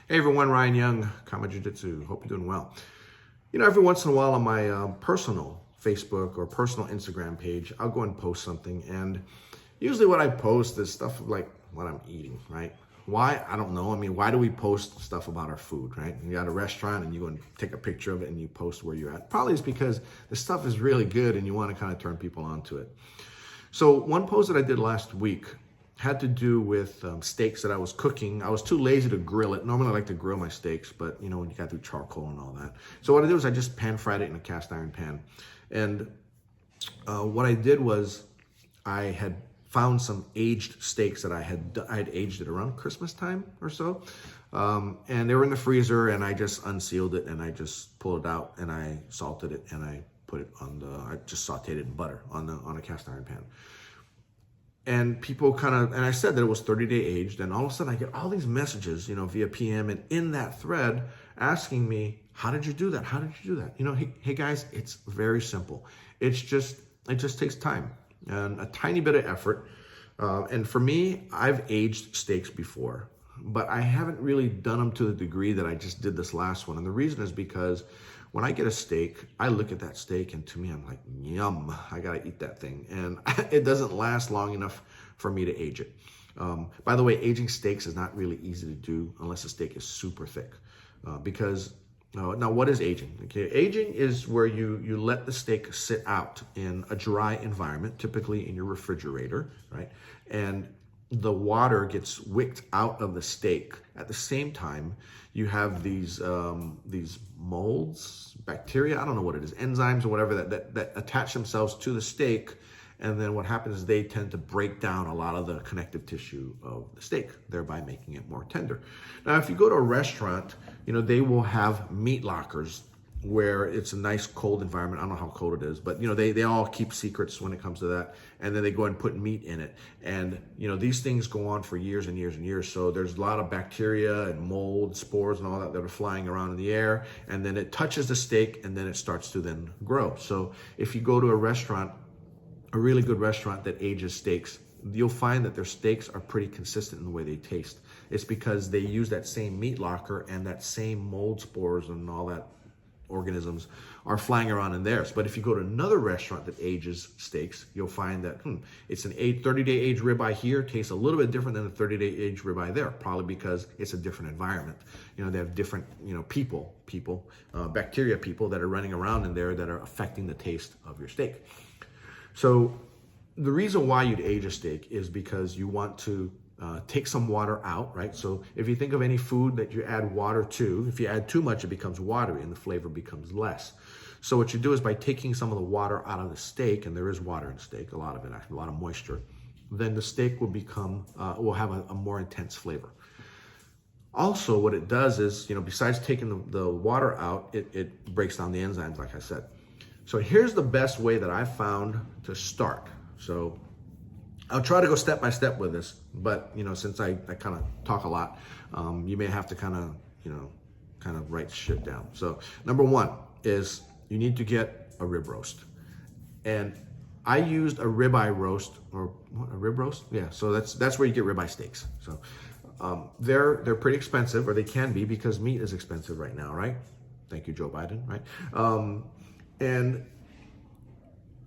Hey everyone, Ryan Young, Kama Jiu-Jitsu. Hope you're doing well. You know, every once in a while on my personal Facebook or personal Instagram page, I'll go and post something. And usually what I post is stuff like what I'm eating, right? Why? I don't know. I mean, why do we post stuff about our food, right? You're at a restaurant and you go and take a picture of it and you post where you're at. Probably it's because the stuff is really good and you want to kind of turn people onto it. So one post that I did last week had to do with steaks that I was cooking. I was too lazy to grill it. Normally I like to grill my steaks, but you know, when you got to do charcoal and all that. So what I did was I just pan fried it in a cast iron pan. And what I did was I had found some aged steaks that I had aged it around Christmas time or so. And they were in the freezer and I just unsealed it and I just pulled it out and I salted it and I put it on I just sauteed it in butter on a cast iron pan. And people and I said that it was 30-day aged, and all of a sudden I get all these messages, you know, via PM and in that thread asking me, how did you do that? How did you do that? You know, hey guys, it's very simple. It just takes time and a tiny bit of effort. And for me, I've aged steaks before, but I haven't really done them to the degree that I just did this last one. And the reason is because when I get a steak, I look at that steak and to me, I'm like, yum, I gotta eat that thing. And it doesn't last long enough for me to age it. By the way, aging steaks is not really easy to do unless the steak is super thick. Now what is aging? Okay, aging is where you let the steak sit out in a dry environment, typically in your refrigerator, right? And the water gets wicked out of the steak. At the same time, you have these molds, bacteria, I don't know what it is, enzymes or whatever that attach themselves to the steak. And then what happens is they tend to break down a lot of the connective tissue of the steak, thereby making it more tender. Now, if you go to a restaurant, you know, they will have meat lockers where it's a nice cold environment. I don't know how cold it is, but you know, they all keep secrets when it comes to that. And then they go and put meat in it. And you know, these things go on for years and years and years. So there's a lot of bacteria and mold, spores and all that are flying around in the air. And then it touches the steak and then it starts to then grow. So if you go to a restaurant, a really good restaurant that ages steaks, you'll find that their steaks are pretty consistent in the way they taste. It's because they use that same meat locker and that same mold spores and all that organisms are flying around in theirs. But if you go to another restaurant that ages steaks, you'll find that it's an 30-day aged ribeye here tastes a little bit different than a 30-day aged ribeye there, probably because it's a different environment. You know, they have different, you know, bacteria people that are running around in there that are affecting the taste of your steak. So the reason why you'd age a steak is because you want to take some water out, right? So if you think of any food that you add water to, if you add too much, it becomes watery and the flavor becomes less. So what you do is by taking some of the water out of the steak, and there is water in steak, a lot of it, actually, a lot of moisture, then the steak will will have a more intense flavor. Also, what it does is, you know, besides taking the water out, it breaks down the enzymes, like I said. So here's the best way that I've found to start. So I'll try to go step by step with this, but you know, since I kind of talk a lot, you may have to kind of write shit down. So number one is you need to get a rib roast. And I used a ribeye roast, or what, a rib roast? Yeah, so that's where you get ribeye steaks. So they're pretty expensive, or they can be, because meat is expensive right now, right? Thank you, Joe Biden, right? And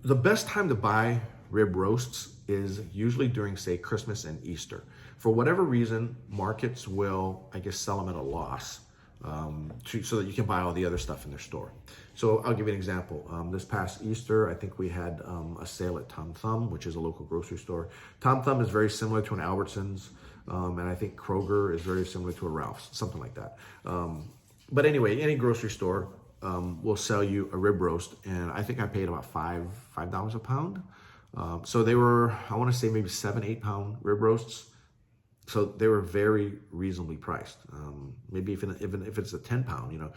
the best time to buy rib roasts is usually during, say, Christmas and Easter. For whatever reason, markets will, I guess, sell them at a loss so that you can buy all the other stuff in their store. So I'll give you an example. This past Easter, I think we had a sale at Tom Thumb, which is a local grocery store. Tom Thumb is very similar to an Albertsons, and I think Kroger is very similar to a Ralph's, something like that. But anyway, any grocery store will sell you a rib roast, and I think I paid about $5 a pound. So they were, I want to say maybe 7-8 pound rib roasts. So they were very reasonably priced. Maybe even if it's a 10 pound, you know,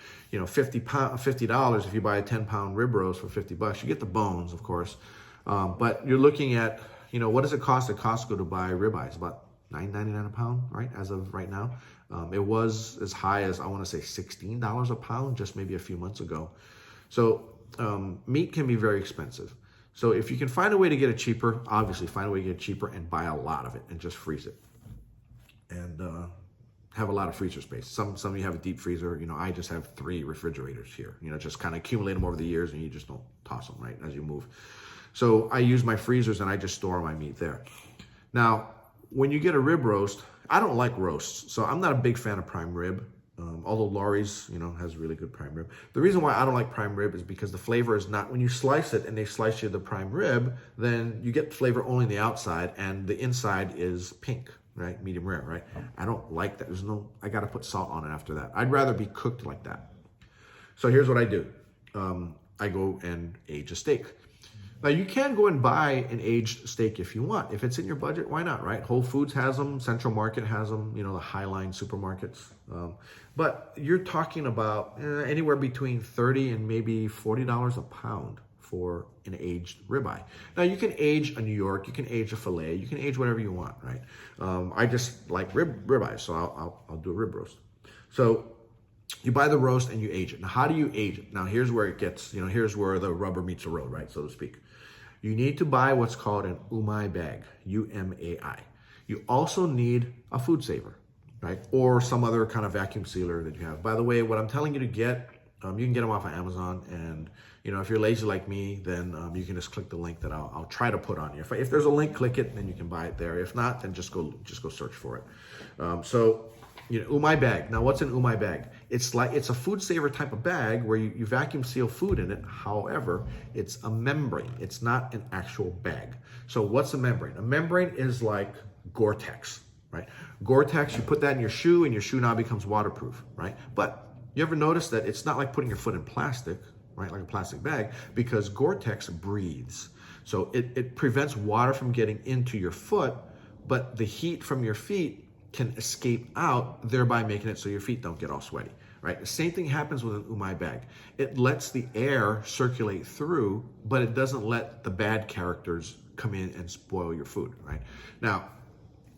$50 if you buy a 10 pound rib roast for $50, you get the bones, of course. But you're looking at, you know, what does it cost at Costco to buy ribeyes? About $9.99 a pound, right? As of right now. It was as high as, I want to say, $16 a pound just maybe a few months ago. So meat can be very expensive. So if you can find a way to get it cheaper, obviously find a way to get it cheaper and buy a lot of it and just freeze it. And have a lot of freezer space. Some of you have a deep freezer. You know, I just have 3 refrigerators here. You know, just kind of accumulate them over the years, and you just don't toss them, right, as you move. So I use my freezers, and I just store my meat there. Now, when you get a rib roast, I don't like roasts, so I'm not a big fan of prime rib. Although Laurie's, you know, has really good prime rib. The reason why I don't like prime rib is because the flavor is not, when you slice it and they slice you the prime rib, then you get flavor only on the outside, and the inside is pink, right? Medium rare, right? I don't like that. I got to put salt on it after that. I'd rather be cooked like that. So here's what I do. I go and age a steak. Now, you can go and buy an aged steak if you want. If it's in your budget, why not, right? Whole Foods has them. Central Market has them, you know, the Highline supermarkets. But you're talking about anywhere between $30 and maybe $40 a pound for an aged ribeye. Now, you can age a New York, you can age a filet, you can age whatever you want, right? I just like ribeyes, so I'll do a rib roast. So you buy the roast and you age it. Now, how do you age it? Now, here's where it gets, you know, here's where the rubber meets the road, right, so to speak. You need to buy what's called an Umai bag, U-M-A-I. You also need a FoodSaver, right, or some other kind of vacuum sealer that you have. By the way, what I'm telling you to get, you can get them off of Amazon, and you know, if you're lazy like me, then you can just click the link that I'll try to put on you. If there's a link, click it, and then you can buy it there. If not, then just go search for it. So, you know, Umai bag. Now, what's an Umai bag? It's a FoodSaver type of bag where you vacuum seal food in it. However, it's a membrane. It's not an actual bag. So what's a membrane? A membrane is like Gore-Tex, right? Gore-Tex, you put that in your shoe, and your shoe now becomes waterproof, right? But you ever notice that it's not like putting your foot in plastic, right? Like a plastic bag, because Gore-Tex breathes. So it prevents water from getting into your foot, but the heat from your feet can escape out, thereby making it so your feet don't get all sweaty, right? The same thing happens with an Umai bag. It lets the air circulate through, but it doesn't let the bad characters come in and spoil your food, right? Now,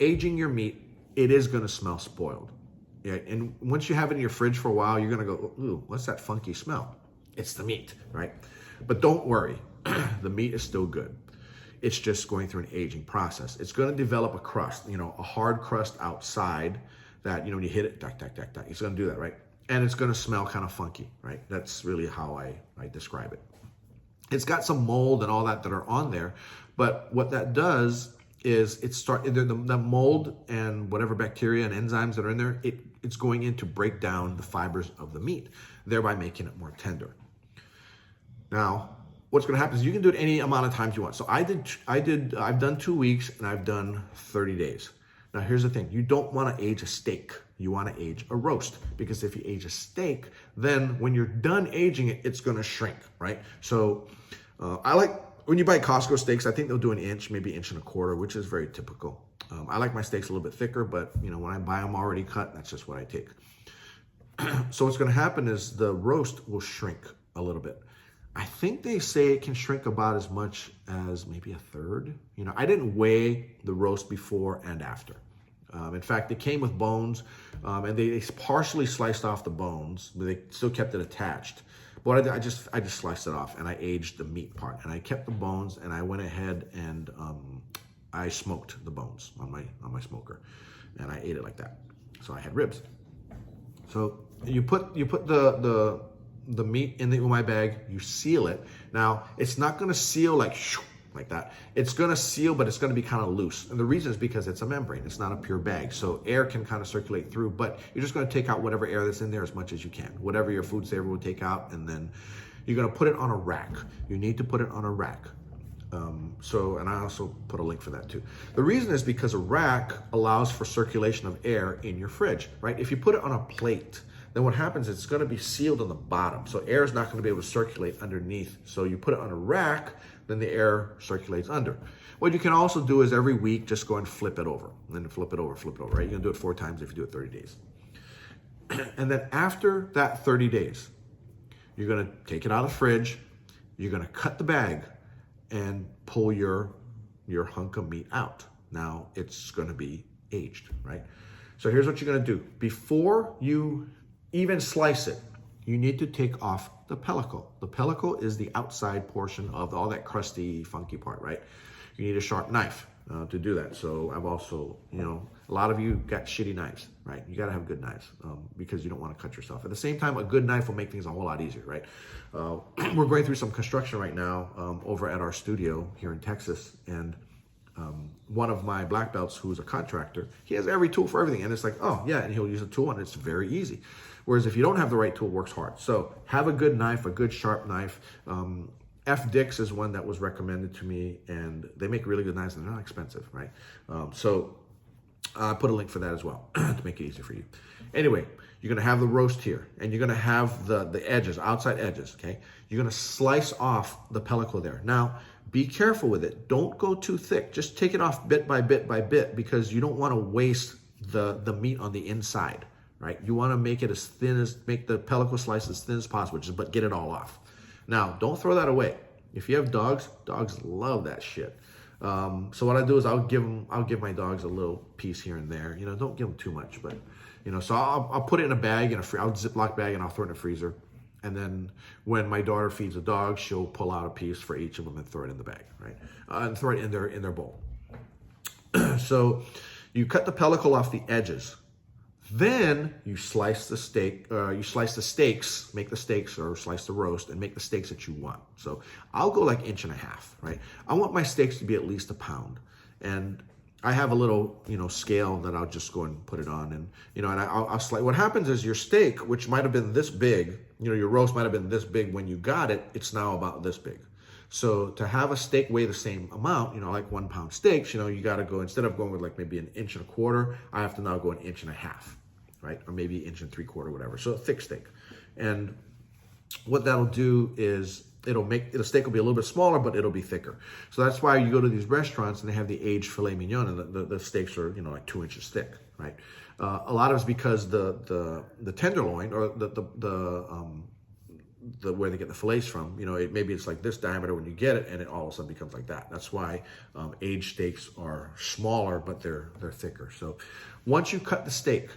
aging your meat, it is gonna smell spoiled. Yeah, and once you have it in your fridge for a while, you're gonna go, ooh, what's that funky smell? It's the meat, right? But don't worry, the meat is still good. It's just going through an aging process. It's going to develop a crust, you know, a hard crust outside that, you know, when you hit it, it's going to do that, right? And it's going to smell kind of funky, right? That's really how I describe it. It's got some mold and all that are on there, but what that does is the mold and whatever bacteria and enzymes that are in there, it's going in to break down the fibers of the meat, thereby making it more tender. Now, what's going to happen is you can do it any amount of times you want. So I've done 2 weeks, and I've done 30 days. Now, here's the thing. You don't want to age a steak. You want to age a roast, because if you age a steak, then when you're done aging it, it's going to shrink, right? So I like, when you buy Costco steaks, I think they'll do an inch, maybe 1.25 inches, which is very typical. I like my steaks a little bit thicker, but you know, when I buy them already cut, that's just what I take. So what's going to happen is the roast will shrink a little bit. I think they say it can shrink about as much as maybe a third. You know, I didn't weigh the roast before and after. In fact, it came with bones, and they partially sliced off the bones, but they still kept it attached. But I just sliced it off, and I aged the meat part, and I kept the bones, and I went ahead and I smoked the bones on my smoker, and I ate it like that. So I had ribs. So you put the meat in the Umai bag, you seal it. Now, it's not gonna seal like that. It's gonna seal, but it's gonna be kind of loose. And the reason is because it's a membrane, it's not a pure bag. So air can kind of circulate through, but you're just gonna take out whatever air that's in there as much as you can. Whatever your FoodSaver will take out, and then you're gonna put it on a rack. You need to put it on a rack. And I also put a link for that too. The reason is because a rack allows for circulation of air in your fridge, right? If you put it on a plate, then what happens is it's going to be sealed on the bottom. So air is not going to be able to circulate underneath. So you put it on a rack, then the air circulates under. What you can also do is every week, just go and flip it over. And then flip it over, right? You're going to do it 4 times if you do it 30 days. And then after that 30 days, you're going to take it out of the fridge. You're going to cut the bag and pull your hunk of meat out. Now it's going to be aged, right? So here's what you're going to do. Before you even slice it, you need to take off the pellicle. The pellicle is the outside portion of all that crusty, funky part, right? You need a sharp knife. to do that. So I've also, a lot of you got shitty knives, right? You got to have good knives because you don't want to cut yourself. At the same time, a good knife will make things a whole lot easier, right? We're going through some construction right now over at our studio here in Texas, and one of my black belts, who's a contractor, he has every tool for everything, and it's like, oh yeah, and he'll use a tool, and it's very easy. Whereas if you don't have the right tool, it works hard. So have a good knife, a good sharp knife. F-Dix is one that was recommended to me, and they make really good knives, and they're not expensive, right? So I put a link for that as well to make it easier for you. Anyway, you're gonna have the roast here, and you're gonna have the edges, outside edges, okay? You're gonna slice off the pellicle there. Now, be careful with it. Don't go too thick. Just take it off bit by bit by bit, because you don't wanna waste the meat on the inside, right? You wanna make it as thin as, make the pellicle slice as thin as possible, but get it all off. Now, don't throw that away. If you have dogs, dogs love that shit. So what I do is I'll give my dogs a little piece here and there. Don't give them too much, but so I'll put it in a bag, I'll Ziploc bag, and I'll throw it in the freezer. And then when my daughter feeds a dog, she'll pull out a piece for each of them and throw it in the bag, right? And throw it in their bowl. So you cut the pellicle off the edges. Then you slice the steak, you slice the steaks, make the steaks, or slice the roast and make the steaks that you want. So I'll go like 1.5 inches, right? I want my steaks to be at least 1 pound. And I have a little, scale that I'll just go and put it on. And, and I'll slice. What happens is your steak, which might have been this big, your roast might have been this big when you got it, it's now about this big. So to have a steak weigh the same amount, like 1 pound steaks, you got to go, instead of going with like maybe 1.25 inches, I have to now go 1.5 inches, right? Or maybe 1 3/4 inches, whatever. So a thick steak. And what that'll do is the steak will be a little bit smaller, but it'll be thicker. So that's why you go to these restaurants and they have the aged filet mignon, and the steaks are, like 2 inches thick, right? A lot of it's because the tenderloin, or the where they get the fillets from, maybe it's like this diameter when you get it, and it all of a sudden becomes like that. That's why aged steaks are smaller, but they're thicker. So once you cut the steak,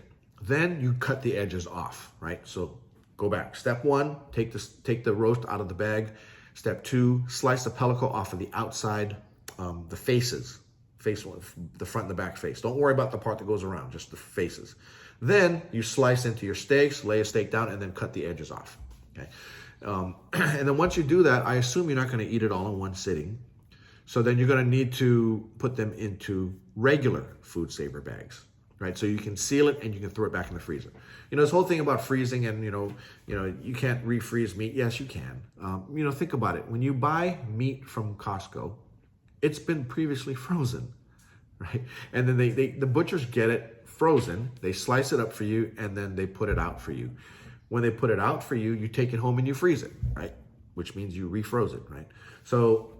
then you cut the edges off, right? So go back. Step 1, take the roast out of the bag. Step 2, slice the pellicle off of the outside, the faces, the front and the back face. Don't worry about the part that goes around, just the faces. Then you slice into your steaks, lay a steak down, and then cut the edges off. Okay. And then once you do that, I assume you're not going to eat it all in one sitting. So then you're going to need to put them into regular FoodSaver bags, right? So you can seal it and you can throw it back in the freezer. This whole thing about freezing and, you can't refreeze meat. Yes, you can. Think about it. When you buy meat from Costco, it's been previously frozen, right? And then the butchers get it frozen, they slice it up for you, and then they put it out for you. When they put it out for you, you take it home and you freeze it, right? Which means you refroze it, right? So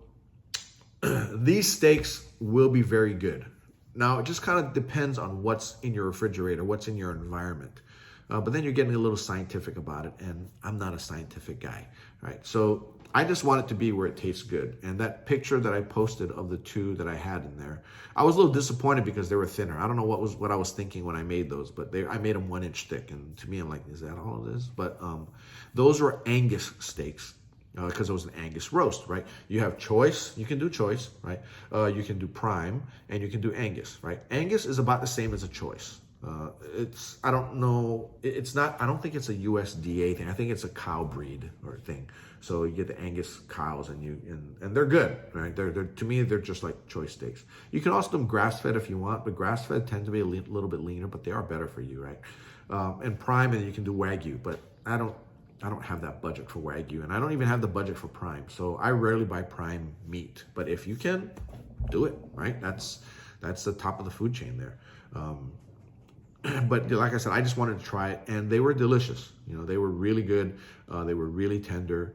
these steaks will be very good. Now, it just kind of depends on what's in your refrigerator, what's in your environment. But then you're getting a little scientific about it, and I'm not a scientific guy, right? So I just want it to be where it tastes good. And that picture that I posted of the 2 that I had in there, I was a little disappointed because they were thinner. I don't know what I was thinking when I made those, but I made them 1 inch thick. And to me, I'm like, is that all it is? But those were Angus steaks, because it was an Angus roast, right? You have choice, you can do choice, right? You can do prime, and you can do Angus, right? Angus is about the same as a choice. I don't think it's a USDA thing. I think it's a cow breed or thing. So you get the Angus cows, and they're good, right? They're to me, they're just like choice steaks. You can also do them grass-fed if you want, but grass-fed tend to be a little bit leaner, but they are better for you, right? And prime, and you can do Wagyu, but I don't have that budget for Wagyu, and I don't even have the budget for prime. So I rarely buy prime meat, but if you can, do it, right? That's the top of the food chain there. But like I said, I just wanted to try it, and they were delicious. They were really good. They were really tender,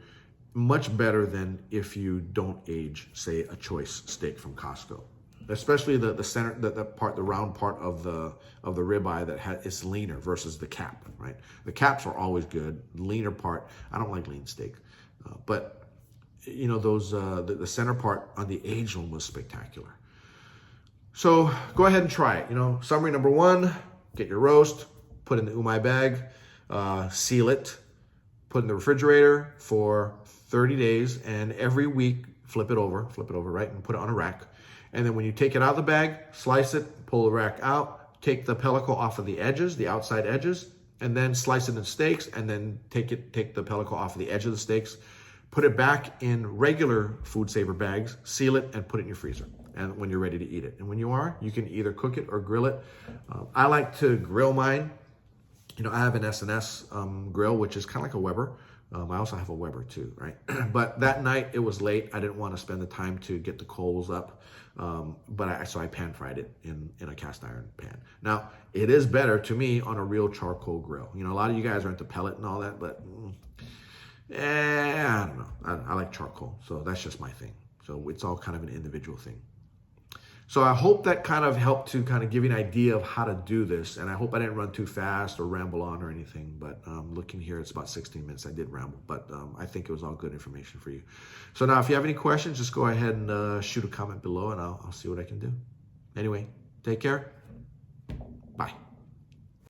much better than if you don't age, say, a choice steak from Costco. Especially the center, the round part of the ribeye that is leaner versus the cap, right? The caps are always good. The leaner part, I don't like lean steak, but the center part on the aged one was spectacular. So go ahead and try it. Summary number 1. Get your roast, put in the Umai bag, seal it, put in the refrigerator for 30 days, and every week flip it over, right, and put it on a rack. And then when you take it out of the bag, slice it, pull the rack out, take the pellicle off of the edges, the outside edges, and then slice it in steaks, and then take the pellicle off of the edge of the steaks, put it back in regular FoodSaver bags, seal it, and put it in your freezer. And when you're ready to eat it. And when you are, you can either cook it or grill it. I like to grill mine. You know, I have an SnS grill, which is kind of like a Weber. I also have a Weber too, right? But that night it was late. I didn't want to spend the time to get the coals up. So I pan fried it in a cast iron pan. Now, it is better to me on a real charcoal grill. You know, a lot of you guys are into pellet and all that, but I don't know. I like charcoal, so that's just my thing. So it's all kind of an individual thing. So I hope that kind of helped to kind of give you an idea of how to do this. And I hope I didn't run too fast or ramble on or anything. But looking here, it's about 16 minutes. I did ramble, but I think it was all good information for you. So now if you have any questions, just go ahead and shoot a comment below and I'll see what I can do. Anyway, take care. Bye.